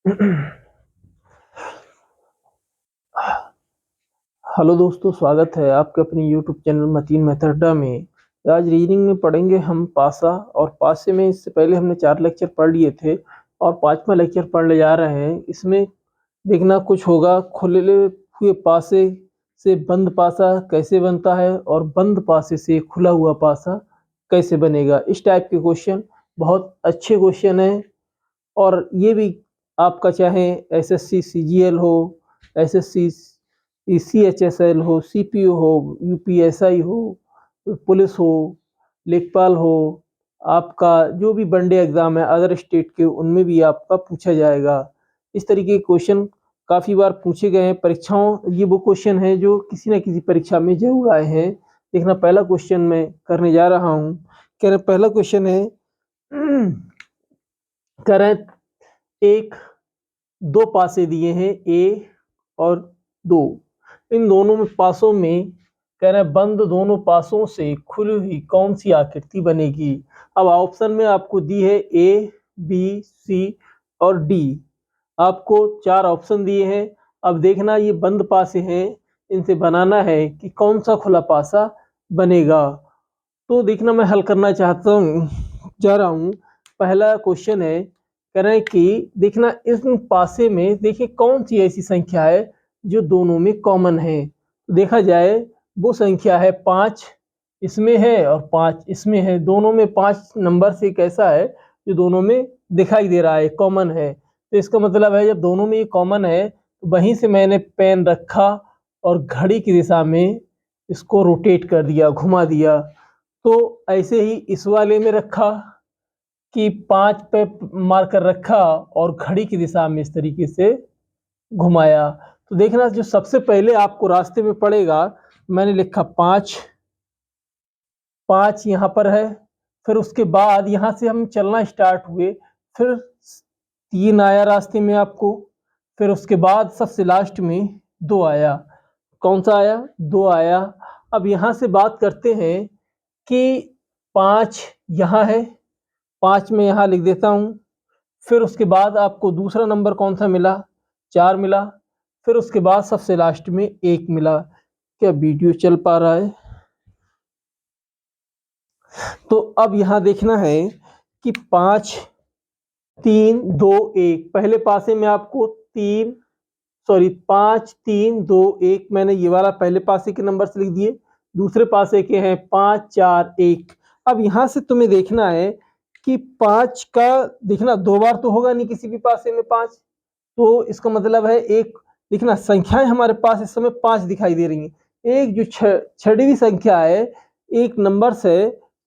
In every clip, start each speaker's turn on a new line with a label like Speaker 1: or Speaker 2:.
Speaker 1: Hello दोस्तों, स्वागत है आपके अपने यूट्यूब चैनल मतीन मेथड में। आज रीडिंग में पढ़ेंगे हम पासा। और पासे में इससे पहले हमने 4 लेक्चर पढ़ लिए थे और 5वां लेक्चर पढ़ने जा रहे हैं। इसमें देखना कुछ होगा, खुले हुए पासे से बंद पासा कैसे बनता है और बंद पासे से खुला हुआ पासा कैसे बनेगा। इस टाइप के क्वेश्चन बहुत अच्छे क्वेश्चन हैं। और ये भी आपका चाहे एसएससी सीजीएल हो, एसएससी सीएचएसएल हो, सीपीओ हो, यूपीएसआई हो, पुलिस हो, लेखपाल हो, आपका जो भी वनडे एग्जाम है अदर स्टेट के, उनमें भी आपका पूछा जाएगा। इस तरीके के क्वेश्चन काफ़ी बार पूछे गए हैं परीक्षाओं। ये वो क्वेश्चन है जो किसी न किसी परीक्षा में जरूर आए हैं। देखना, पहला क्वेश्चन मैं करने जा रहा हूँ। कह रहे पहला क्वेश्चन है, कह रहे एक दो पासे दिए हैं ए और दो, इन दोनों में पासों में कह रहे हैं बंद दोनों पासों से खुली हुई कौन सी आकृति बनेगी। अब ऑप्शन में आपको दी है ए, बी, सी और डी। आपको 4 ऑप्शन दिए हैं। अब देखना, ये बंद पासे हैं, इनसे बनाना है कि कौन सा खुला पासा बनेगा। तो देखना, मैं हल करना जा रहा हूँ। पहला क्वेश्चन है, कह रहे हैं कि देखना इस पासे में देखिए कौन सी ऐसी संख्या है जो दोनों में कॉमन है। देखा जाए वो संख्या है 5 इसमें है और 5 इसमें है। दोनों में 5 नंबर से एक ऐसा है जो दोनों में दिखाई दे रहा है, कॉमन है। तो इसका मतलब है जब दोनों में ये कॉमन है तो वहीं से मैंने पेन रखा और घड़ी की दिशा में इसको रोटेट कर दिया, घुमा दिया। तो ऐसे ही इस वाले में रखा कि 5 पे मार्कर रखा और घड़ी की दिशा में इस तरीके से घुमाया। तो देखना, जो सबसे पहले आपको रास्ते में पड़ेगा, मैंने लिखा 5, 5 यहाँ पर है। फिर उसके बाद यहाँ से हम चलना स्टार्ट हुए, फिर 3 आया रास्ते में आपको। फिर उसके बाद सबसे लास्ट में 2 आया। कौन सा आया? 2 आया। अब यहाँ से बात करते हैं कि 5 यहाँ है, 5 में यहाँ लिख देता हूँ। फिर उसके बाद आपको दूसरा नंबर कौन सा मिला? 4 मिला। फिर उसके बाद सबसे लास्ट में 1 मिला। क्या वीडियो चल पा रहा है? तो अब यहाँ देखना है कि 5, 3, 2, 1। पहले पासे में आपको 5, 3, 2, 1 मैंने ये वाला पहले पासे के नंबर से लिख दिए। दूसरे पासे के हैं 5, 4, 1। अब यहाँ से तुम्हें देखना है कि 5 का देखना 2 बार तो होगा नहीं किसी भी पासे में 5। तो इसका मतलब है एक, देखना संख्याएं हमारे पास इस समय 5 दिखाई दे रही हैं। एक जो छठवीं संख्या है, एक नंबर से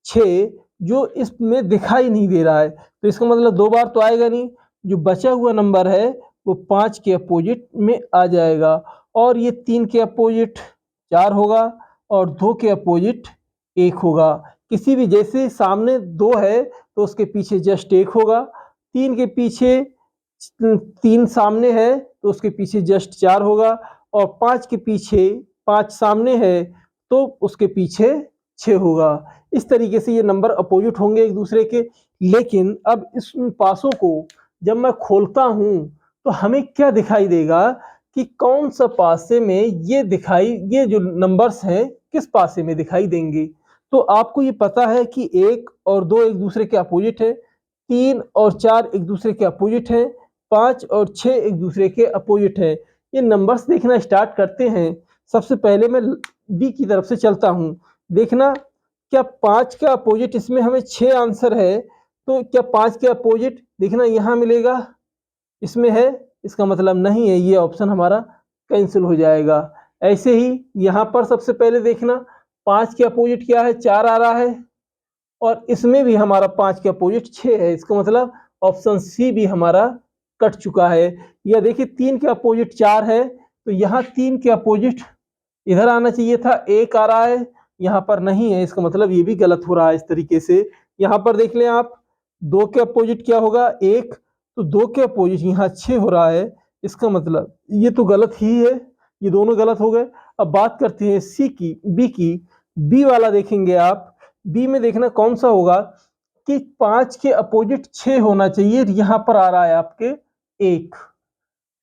Speaker 1: 6, जो इसमें दिखाई नहीं दे रहा है। तो इसका मतलब 2 बार तो आएगा नहीं। जो बचा हुआ नंबर है वो 5 के अपोजिट में आ जाएगा। और ये 3 के अपोजिट 4 होगा और 2 के अपोजिट 1 होगा। किसी भी, जैसे सामने 2 है तो उसके पीछे जस्ट 1 होगा। 3 के पीछे 3 सामने है तो उसके पीछे जस्ट 4 होगा। और 5 के पीछे 5 सामने है तो उसके पीछे 6 होगा। इस तरीके से ये नंबर अपोजिट होंगे एक दूसरे के। लेकिन अब इस पासों को जब मैं खोलता हूं तो हमें क्या दिखाई देगा कि कौन सा पासे में ये जो नंबर्स हैं किस पासे में दिखाई देंगे। तो आपको ये पता है कि 1 और 2 एक दूसरे के अपोजिट है, 3 और 4 एक दूसरे के अपोजिट है, 5 और 6 एक दूसरे के अपोजिट है। ये नंबर्स देखना स्टार्ट करते हैं। सबसे पहले मैं डी की तरफ से चलता हूँ। देखना, क्या 5 का अपोजिट, इसमें हमें 6 आंसर है तो क्या 5 के अपोजिट देखना यहाँ मिलेगा? इसमें है, इसका मतलब नहीं है, ये ऑप्शन हमारा कैंसिल हो जाएगा। ऐसे ही यहाँ पर सबसे पहले देखना 5 के अपोजिट क्या है? 4 आ रहा है और इसमें भी हमारा 5 के अपोजिट 6 है। इसका मतलब ऑप्शन सी भी हमारा कट चुका है। या देखिए 3 के अपोजिट 4 है तो यहाँ 3 के अपोजिट इधर आना चाहिए था, 1 आ रहा है, यहाँ पर नहीं है। इसका मतलब ये भी गलत हो रहा है। इस तरीके से यहाँ पर देख लें आप, 2 के अपोजिट क्या होगा? 1। तो 2 के अपोजिट यहाँ 6 हो रहा है। इसका मतलब ये तो गलत ही है, ये दोनों गलत हो गए। अब बात करते हैं सी की, बी की। बी वाला देखेंगे आप, बी में देखना कौन सा होगा कि 5 के अपोजिट 6 होना चाहिए। यहाँ पर आ रहा है आपके 1।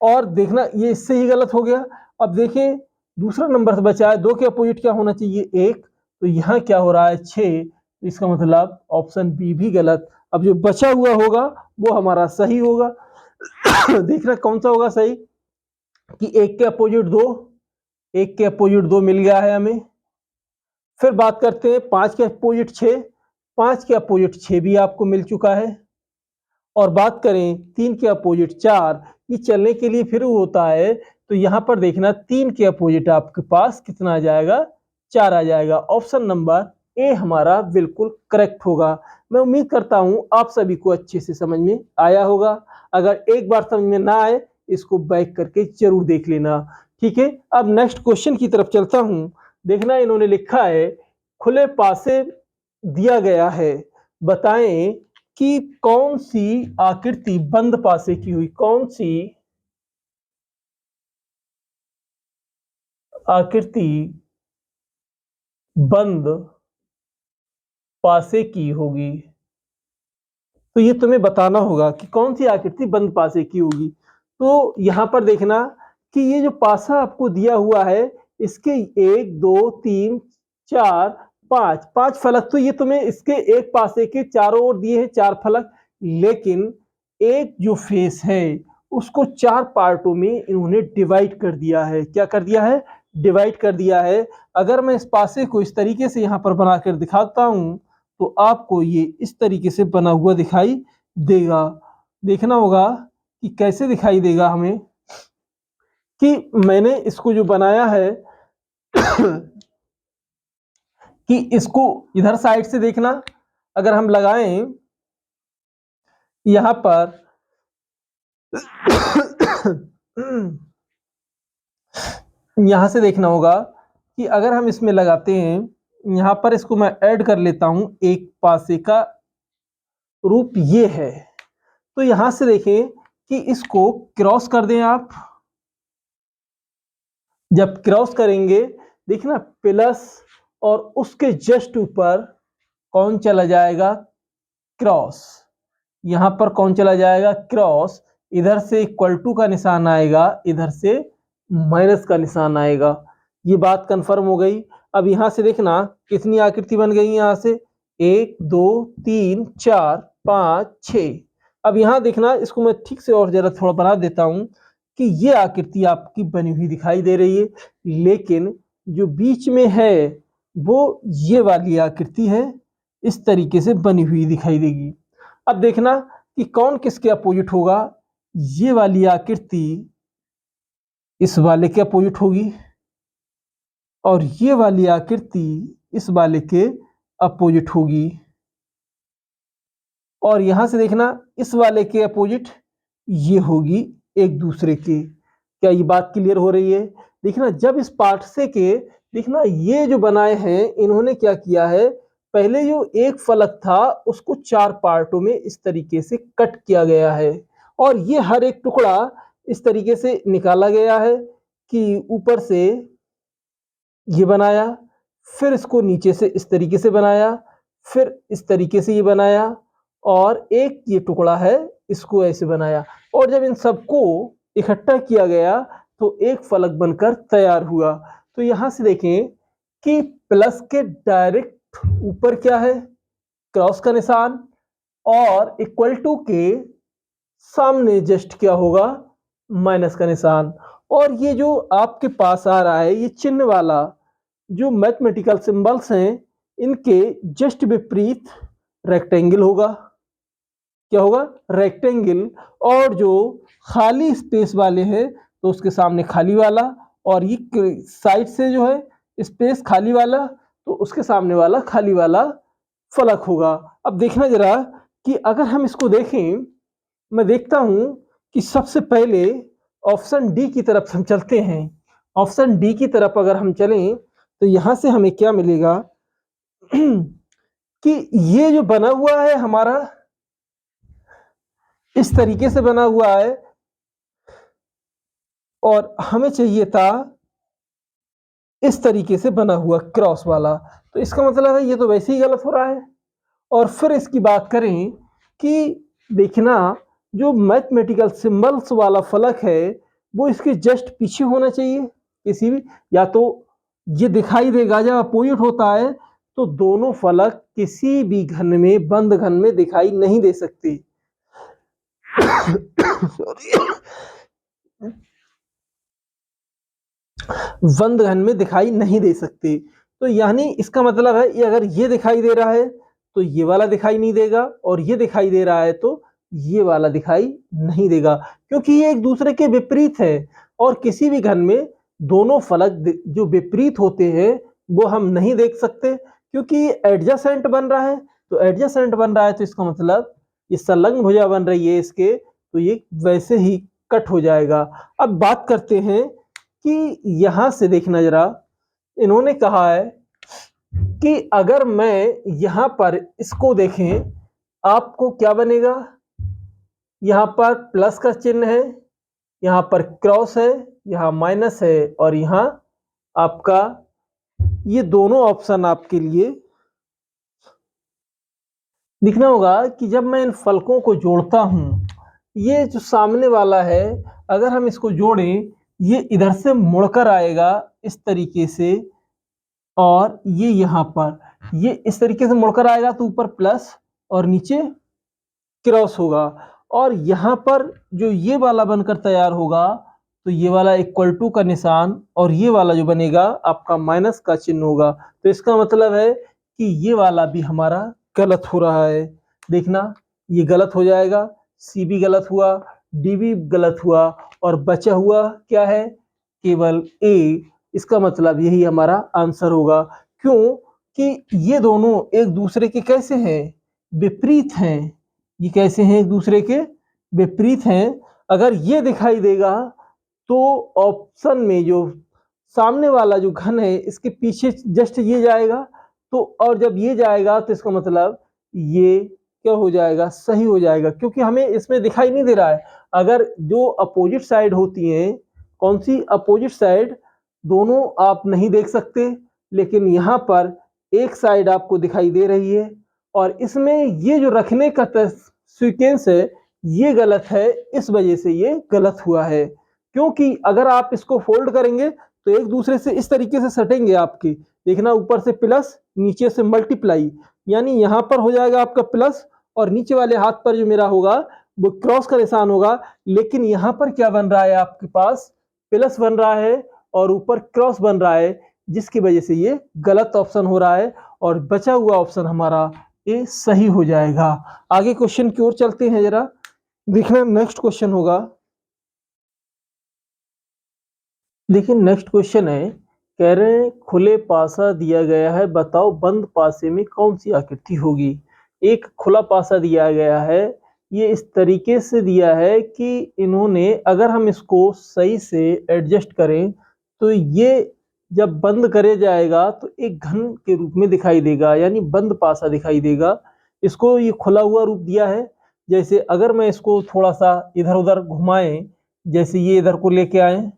Speaker 1: और देखना ये इससे ही गलत हो गया। अब देखें दूसरा नंबर बचा है, 2 के अपोजिट क्या होना चाहिए 1, तो यहाँ क्या हो रहा है 6, तो इसका मतलब ऑप्शन बी भी गलत। अब जो बचा हुआ होगा वो हमारा सही होगा। देखना कौन सा होगा सही, कि 1 के अपोजिट 2, 1 के अपोजिट 2 मिल गया है हमें। फिर बात करते हैं 5 के अपोजिट 6, 5 के अपोजिट 6 भी आपको मिल चुका है। और बात करें 3 के अपोजिट 4, ये चलने के लिए फिर होता है, तो यहाँ पर देखना 3 के अपोजिट आपके पास कितना आ जाएगा, 4 आ जाएगा। ऑप्शन नंबर ए हमारा बिल्कुल करेक्ट होगा। मैं उम्मीद करता हूँ आप सभी को अच्छे से समझ में आया होगा। अगर एक बार समझ में ना आए इसको बैक करके जरूर देख लेना, ठीक है। अब नेक्स्ट क्वेश्चन की तरफ चलता हूँ। देखना इन्होंने लिखा है खुले पासे दिया गया है, बताएं कि कौन सी आकृति बंद पासे की हुई, कौन सी आकृति बंद पासे की होगी। तो ये तुम्हें बताना होगा कि कौन सी आकृति बंद पासे की होगी। तो यहां पर देखना कि ये जो पासा आपको दिया हुआ है इसके 1 2 3 4 5 5 फलक, तो ये तुम्हें इसके एक पासे के चारों ओर दिए हैं 4 फलक, लेकिन एक जो फेस है उसको 4 पार्टों में इन्होंने डिवाइड कर दिया है। क्या कर दिया है, डिवाइड कर दिया है। अगर मैं इस पासे को इस तरीके से यहाँ पर बनाकर दिखाता हूं तो आपको ये इस तरीके से बना हुआ दिखाई देगा। देखना होगा कि कैसे दिखाई देगा हमें, कि मैंने इसको जो बनाया है कि इसको इधर साइड से देखना, अगर हम लगाएं यहां पर यहां से देखना होगा कि अगर हम इसमें लगाते हैं, यहां पर इसको मैं ऐड कर लेता हूं, एक पासे का रूप ये है। तो यहां से देखें कि इसको क्रॉस कर दें आप। जब क्रॉस करेंगे देखना प्लस और उसके जस्ट ऊपर कौन चला जाएगा, क्रॉस। यहां पर कौन चला जाएगा, क्रॉस। इधर से इक्वल टू का निशान आएगा, इधर से माइनस का निशान आएगा। ये बात कंफर्म हो गई। अब यहां से देखना कितनी आकृति बन गई, यहां से 1 2 3 4 5 6। अब यहां देखना इसको मैं ठीक से और जरा थोड़ा बना देता हूं कि ये आकृति आपकी बनी हुई दिखाई दे रही है, लेकिन जो बीच में है वो ये वाली आकृति है, इस तरीके से बनी हुई दिखाई देगी। अब देखना कि कौन किसके अपोजिट होगा। ये वाली आकृति इस वाले के अपोजिट होगी और ये वाली आकृति इस वाले के अपोजिट होगी। और यहां से देखना इस वाले के अपोजिट ये होगी एक दूसरे के। क्या ये बात क्लियर हो रही है? देखना जब इस पार्ट से के देखना ये जो बनाए हैं इन्होंने क्या किया है, पहले जो एक फलक था उसको 4 पार्टों में इस तरीके से कट किया गया है और ये हर एक टुकड़ा इस तरीके से निकाला गया है कि ऊपर से ये बनाया, फिर इसको नीचे से इस तरीके से बनाया, फिर इस तरीके से ये बनाया और एक ये टुकड़ा है इसको ऐसे बनाया। और जब इन सबको इकट्ठा किया गया तो एक फलक बनकर तैयार हुआ। तो यहां से देखें कि प्लस के डायरेक्ट ऊपर क्या है, क्रॉस का निशान, और इक्वल टू के सामने जस्ट क्या होगा, माइनस का निशान। और ये जो आपके पास आ रहा है ये चिन्ह वाला जो मैथमेटिकल सिंबल्स हैं इनके जस्ट विपरीत रेक्टेंगल होगा। क्या होगा, रेक्टेंगल। और जो खाली स्पेस वाले हैं तो उसके सामने खाली वाला, और ये साइड से जो है स्पेस खाली वाला तो उसके सामने वाला खाली वाला फलक होगा। अब देखना जरा कि अगर हम इसको देखें, मैं देखता हूं कि सबसे पहले ऑप्शन डी की तरफ हम चलते हैं। ऑप्शन डी की तरफ अगर हम चलें तो यहां से हमें क्या मिलेगा कि ये जो बना हुआ है हमारा इस तरीके से बना हुआ है और हमें चाहिए था इस तरीके से बना हुआ क्रॉस वाला। तो इसका मतलब है ये तो वैसे ही गलत हो रहा है। और फिर इसकी बात करें कि देखना जो मैथमेटिकल सिंबल्स वाला फलक है वो इसके जस्ट पीछे होना चाहिए किसी भी, या तो ये दिखाई देगा जब अपोजिट होता है तो दोनों फलक किसी भी घन में, बंद घन में दिखाई नहीं दे सकते। बंद घन में दिखाई नहीं दे सकते। तो यानी इसका मतलब है ये अगर ये दिखाई दे रहा है तो ये वाला दिखाई नहीं देगा, और ये दिखाई दे रहा है तो ये वाला दिखाई नहीं देगा, क्योंकि ये एक दूसरे के विपरीत है। और किसी भी घन में दोनों फलक जो विपरीत होते हैं वो हम नहीं देख सकते, क्योंकि ये एडजेसेंट बन रहा है। तो एडजेसेंट बन रहा है तो इसका मतलब ये संलग्न भुजा बन रही है इसके, तो ये वैसे ही कट हो जाएगा। अब बात करते हैं कि यहां से देखना जरा, इन्होंने कहा है कि अगर मैं यहां पर इसको देखें, आपको क्या बनेगा, यहां पर प्लस का चिन्ह है, यहां पर क्रॉस है, यहां माइनस है, और यहां आपका ये दोनों ऑप्शन आपके लिए दिखना होगा कि जब मैं इन फलकों को जोड़ता हूं, ये जो सामने वाला है अगर हम इसको जोड़ें, ये इधर से मुड़कर आएगा इस तरीके से, और ये यहाँ पर ये इस तरीके से मुड़कर आएगा तो ऊपर प्लस और नीचे क्रॉस होगा, और यहाँ पर जो ये वाला बनकर तैयार होगा तो ये वाला इक्वल टू का निशान, और ये वाला जो बनेगा आपका माइनस का चिन्ह होगा। तो इसका मतलब है कि ये वाला भी हमारा गलत हो रहा है। देखना ये गलत हो जाएगा, सी भी गलत हुआ, डी भी गलत हुआ, और बचा हुआ क्या है, केवल ए। इसका मतलब यही हमारा आंसर होगा। क्यों कि ये दोनों एक दूसरे के कैसे हैं, विपरीत हैं। ये कैसे हैं, एक दूसरे के विपरीत हैं। अगर ये दिखाई देगा तो ऑप्शन में जो सामने वाला जो घन है इसके पीछे जस्ट ये जाएगा, तो और जब ये जाएगा तो इसका मतलब ये क्या हो जाएगा, सही हो जाएगा, क्योंकि हमें इसमें दिखाई नहीं दे रहा है। अगर जो अपोजिट साइड होती हैं, कौन सी अपोजिट साइड, दोनों आप नहीं देख सकते, लेकिन यहाँ पर एक साइड आपको दिखाई दे रही है, और इसमें ये जो रखने का सीक्वेंस है ये गलत है, इस वजह से ये गलत हुआ है। क्योंकि अगर आप इसको फोल्ड करेंगे तो एक दूसरे से इस तरीके से सटेंगे आपके, देखना ऊपर से प्लस नीचे से मल्टीप्लाई, यानी यहाँ पर हो जाएगा आपका प्लस, और नीचे वाले हाथ पर जो मेरा होगा वो क्रॉस का निशान होगा। लेकिन यहाँ पर क्या बन रहा है, आपके पास प्लस बन रहा है और ऊपर क्रॉस बन रहा है, जिसकी वजह से ये गलत ऑप्शन हो रहा है, और बचा हुआ ऑप्शन हमारा ये सही हो जाएगा। आगे क्वेश्चन की ओर चलते हैं जरा, देखना नेक्स्ट क्वेश्चन होगा। देखिए नेक्स्ट क्वेश्चन है, कह रहे हैं खुले पासा दिया गया है, बताओ बंद पासे में कौन सी आकृति होगी। एक खुला पासा दिया गया है, ये इस तरीके से दिया है कि इन्होंने, अगर हम इसको सही से एडजस्ट करें तो ये जब बंद करे जाएगा तो एक घन के रूप में दिखाई देगा, यानी बंद पासा दिखाई देगा। इसको ये खुला हुआ रूप दिया है। जैसे अगर मैं इसको थोड़ा सा इधर उधर घुमाएं, जैसे ये इधर को लेके आए,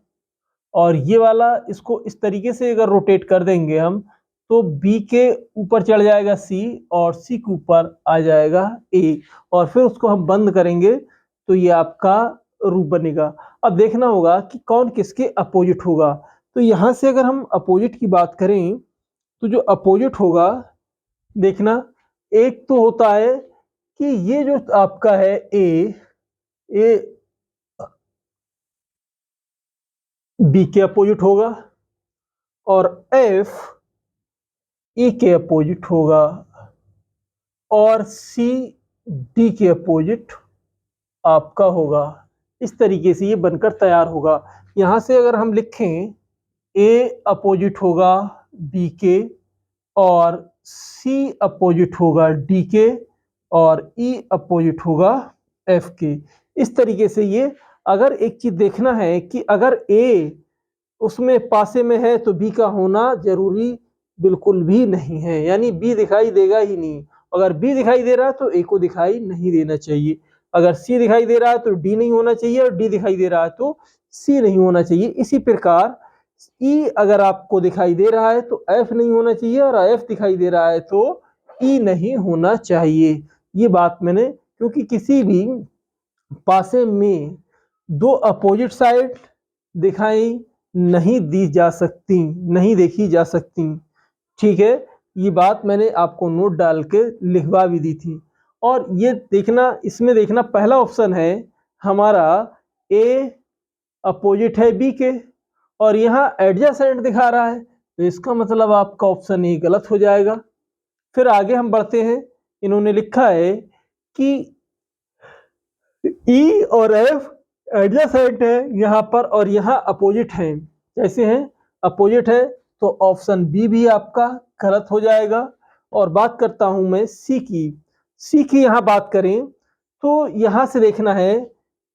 Speaker 1: और ये वाला इसको इस तरीके से अगर रोटेट कर देंगे हम, तो बी के ऊपर चढ़ जाएगा सी, और सी के ऊपर आ जाएगा ए, और फिर उसको हम बंद करेंगे तो ये आपका रूप बनेगा। अब देखना होगा कि कौन किसके अपोजिट होगा। तो यहाँ से अगर हम अपोजिट की बात करें तो जो अपोजिट होगा, देखना एक तो होता है कि ये जो आपका है ए बी के अपोजिट होगा, और एफ ई के अपोजिट होगा, और सी डी के अपोजिट आपका होगा। इस तरीके से ये बनकर तैयार होगा। यहां से अगर हम लिखें, ए अपोजिट होगा बी के, और सी अपोजिट होगा डी के, और ई अपोजिट होगा एफ के। इस तरीके से ये, अगर एक चीज देखना है कि अगर ए उसमें पासे में है तो बी का होना जरूरी बिल्कुल भी नहीं है, यानी बी दिखाई देगा ही नहीं। अगर बी दिखाई दे रहा है तो ए को दिखाई नहीं देना चाहिए, अगर सी दिखाई दे रहा है तो डी नहीं होना चाहिए, और डी दिखाई दे रहा है तो सी नहीं होना चाहिए। इसी प्रकार ई अगर आपको दिखाई दे रहा है तो एफ नहीं होना चाहिए, और एफ दिखाई दे रहा है तो ई नहीं होना चाहिए। ये बात मैंने, क्योंकि किसी भी पासे में दो अपोजिट साइड दिखाई नहीं दी जा सकती, नहीं देखी जा सकती। ठीक है, ये बात मैंने आपको नोट डाल के लिखवा भी दी थी। और ये देखना, इसमें देखना पहला ऑप्शन है हमारा ए अपोजिट है बी के, और यहाँ एडजेसेंट दिखा रहा है, तो इसका मतलब आपका ऑप्शन ए गलत हो जाएगा। फिर आगे हम बढ़ते हैं, इन्होंने लिखा है कि ई और एफ एडजेसेंट है यहाँ पर और यहाँ अपोजिट है। कैसे हैं? अपोजिट है, तो ऑप्शन बी भी आपका गलत हो जाएगा। और बात करता हूं मैं सी की। सी की यहाँ बात करें तो यहाँ से देखना है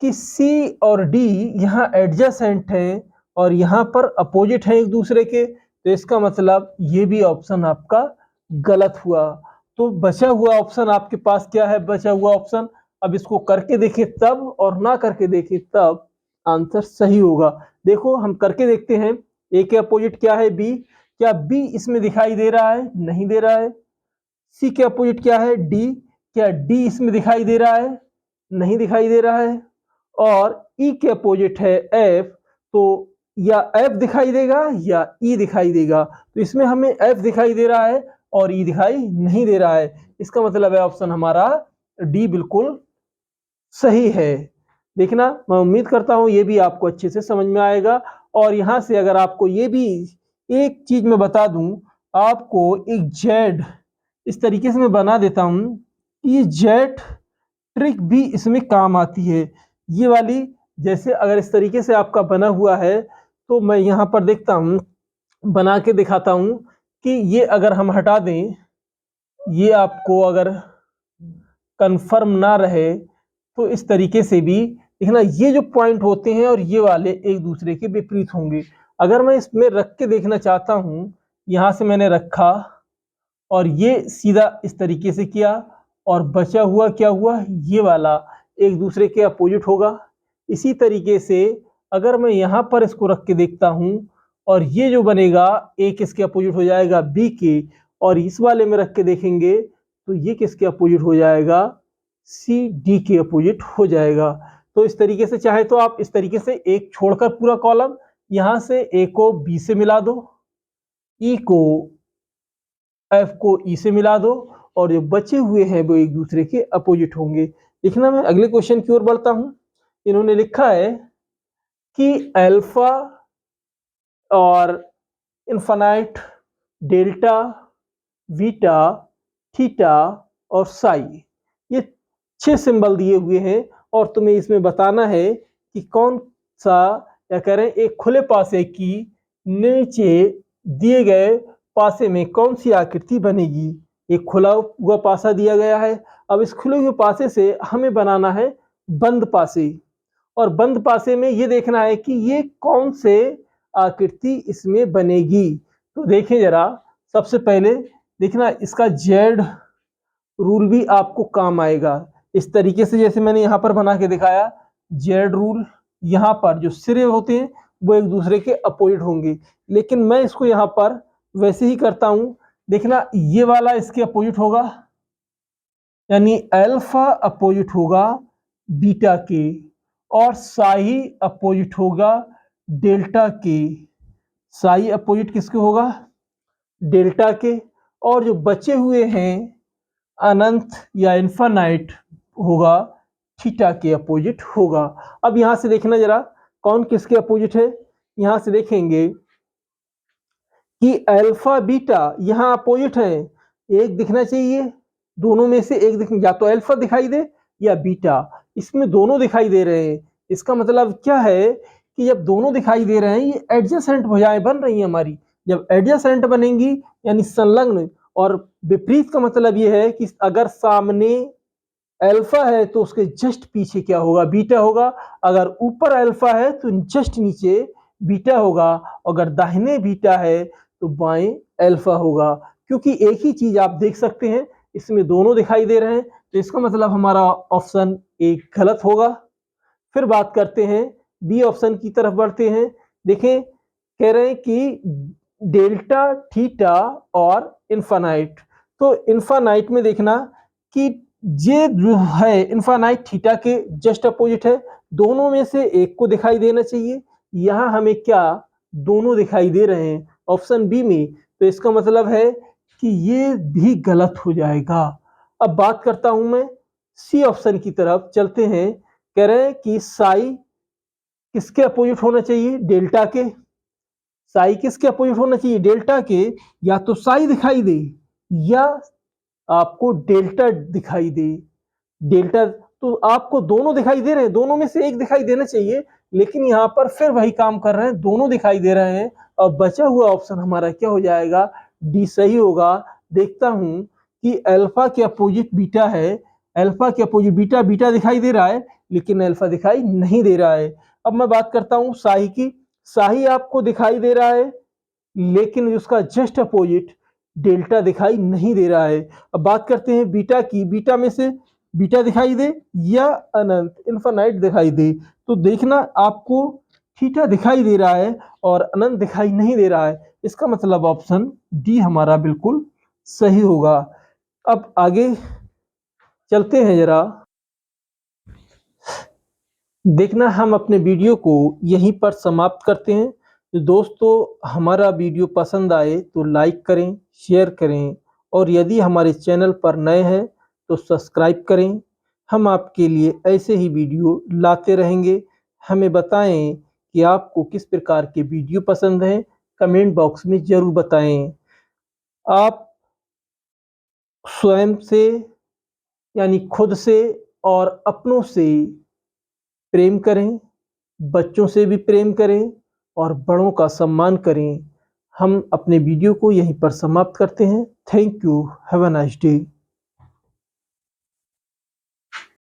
Speaker 1: कि सी और डी यहाँ एडजेसेंट है और यहाँ पर अपोजिट है एक दूसरे के, तो इसका मतलब ये भी ऑप्शन आपका गलत हुआ। तो बचा हुआ ऑप्शन आपके पास क्या है? बचा हुआ ऑप्शन, अब इसको करके देखें तब और ना करके देखें तब आंसर सही होगा। देखो हम करके देखते हैं, ए के अपोजिट क्या है? बी। क्या बी इसमें दिखाई दे रहा है? नहीं दे रहा है। सी के अपोजिट क्या है? डी। क्या डी इसमें दिखाई दे रहा है? नहीं दिखाई दे रहा है। और ई के अपोजिट है एफ, तो या एफ दिखाई देगा या ई दिखाई देगा, तो इसमें हमें एफ दिखाई दे रहा है और ई दिखाई नहीं दे रहा है। इसका मतलब है ऑप्शन हमारा डी बिल्कुल सही है। देखना, मैं उम्मीद करता हूं ये भी आपको अच्छे से समझ में आएगा। और यहां से अगर आपको ये भी एक चीज मैं बता दूं, आपको एक जेड इस तरीके से मैं बना देता हूं कि ये जेड ट्रिक भी इसमें काम आती है। ये वाली जैसे अगर इस तरीके से आपका बना हुआ है, तो मैं यहाँ पर देखता हूँ, बना के दिखाता हूँ कि ये अगर हम हटा दें, ये आपको अगर कंफर्म ना रहे तो इस तरीके से भी देखना, ये जो पॉइंट होते हैं और ये वाले एक दूसरे के विपरीत होंगे। अगर मैं इसमें रख के देखना चाहता हूँ, यहाँ से मैंने रखा और ये सीधा इस तरीके से किया और बचा हुआ क्या हुआ? ये वाला एक दूसरे के अपोजिट होगा। इसी तरीके से अगर मैं यहाँ पर इसको रख के देखता हूँ और ये जो बनेगा ए किसके अपोजिट हो जाएगा? बी के। और इस वाले में रख के देखेंगे तो ये किसके अपोजिट हो जाएगा? सी डी के अपोजिट हो जाएगा। तो इस तरीके से चाहे तो आप इस तरीके से एक छोड़कर पूरा कॉलम, यहाँ से ए को बी से मिला दो, ई को एफ को ई से मिला दो, और जो बचे हुए हैं वो एक दूसरे के अपोजिट होंगे। देखना, मैं अगले क्वेश्चन की ओर बढ़ता हूं। इन्होंने लिखा है कि अल्फा और इन्फिनाइट, डेल्टा, बीटा, थीटा और साई, ये 6 सिंबल दिए हुए हैं और तुम्हें इसमें बताना है कि कौन सा, या कह रहे हैं एक खुले पासे की नीचे दिए गए पासे में कौन सी आकृति बनेगी। एक खुला हुआ पासा दिया गया है, अब इस खुले हुए पासे से हमें बनाना है बंद पासे, और बंद पासे में ये देखना है कि ये कौन से आकृति इसमें बनेगी। तो देखें जरा, सबसे पहले देखना, इसका जेड रूल भी आपको काम आएगा। इस तरीके से जैसे मैंने यहाँ पर बना के दिखाया, जेड रूल, यहाँ पर जो सिरे होते हैं वो एक दूसरे के अपोजिट होंगे, लेकिन मैं इसको यहाँ पर वैसे ही करता हूँ। देखना, ये वाला इसके अपोजिट होगा, यानी अल्फा अपोजिट होगा बीटा के, और साई अपोजिट होगा डेल्टा के। साई अपोजिट किसके होगा? डेल्टा के। और जो बचे हुए हैं अनंत या इन्फिनाइट होगा थीटा के अपोजिट होगा। अब यहां से देखना जरा कौन किसके अपोजिट है। यहां से देखेंगे कि अल्फा बीटा यहाँ अपोजिट है, एक दिखना चाहिए, दोनों में से एक दिख, या तो अल्फा दिखाई दे या बीटा, इसमें दोनों दिखाई दे रहे हैं। इसका मतलब क्या है कि जब दोनों दिखाई दे रहे हैं, ये एडजेसेंट भुजाएं बन रही हैं हमारी। जब एडजेसेंट बनेंगी यानी संलग्न, और विपरीत का मतलब ये है कि अगर सामने अल्फा है तो उसके जस्ट पीछे क्या होगा? बीटा होगा। अगर ऊपर अल्फा है तो जस्ट नीचे बीटा होगा, अगर दाहिने बीटा है तो बाएं अल्फा होगा। क्योंकि एक ही चीज आप देख सकते हैं, इसमें दोनों दिखाई दे रहे हैं, तो इसका मतलब हमारा ऑप्शन ए गलत होगा। फिर बात करते हैं बी ऑप्शन की तरफ बढ़ते हैं। देखें, कह रहे हैं कि डेल्टा, थीटा और इन्फिनाइट। तो इन्फिनाइट में देखना कि ये जो है इनफाइनाइट थीटा के जस्ट अपोजिट है, दोनों में से एक को दिखाई देना चाहिए। यहाँ हमें क्या दोनों दिखाई दे रहे हैं ऑप्शन बी में, तो इसका मतलब है कि ये भी गलत हो जाएगा। अब बात करता हूं मैं सी ऑप्शन की तरफ चलते हैं। कह रहे हैं कि साई किसके अपोजिट होना चाहिए, डेल्टा के। साई किसके अपोजिट होना चाहिए, डेल्टा के। या तो साई दिखाई दे या आपको डेल्टा दिखाई दे। डेल्टा तो आपको दोनों दिखाई दे रहे हैं, दोनों में से एक दिखाई देना चाहिए, लेकिन यहाँ पर फिर वही काम कर रहे हैं, दोनों दिखाई दे रहे हैं। और बचा हुआ ऑप्शन हमारा क्या हो जाएगा, डी सही होगा। देखता हूं कि अल्फा के अपोजिट बीटा है, अल्फा के अपोजिट बीटा, बीटा दिखाई दे रहा है लेकिन अल्फा दिखाई नहीं दे रहा है। अब मैं बात करता हूं साई की। साई आपको दिखाई दे रहा है लेकिन उसका जस्ट अपोजिट डेल्टा दिखाई नहीं दे रहा है। अब बात करते हैं बीटा की। बीटा में से बीटा दिखाई दे या अनंत इनफाइनाइट दिखाई दे, तो देखना आपको थीटा दिखाई दे रहा है और अनंत दिखाई नहीं दे रहा है। इसका मतलब ऑप्शन डी हमारा बिल्कुल सही होगा। अब आगे चलते हैं जरा। देखना हम अपने वीडियो को यहीं पर समाप्त करते हैं। तो दोस्तों हमारा वीडियो पसंद आए तो लाइक करें, शेयर करें और यदि हमारे चैनल पर नए हैं तो सब्सक्राइब करें। हम आपके लिए ऐसे ही वीडियो लाते रहेंगे। हमें बताएं कि आपको किस प्रकार के वीडियो पसंद हैं, कमेंट बॉक्स में ज़रूर बताएं। आप स्वयं से यानी खुद से और अपनों से प्रेम करें, बच्चों से भी प्रेम करें और बड़ों का सम्मान करें। हम अपने वीडियो को यहीं पर समाप्त करते हैं। Thank you, have a nice day.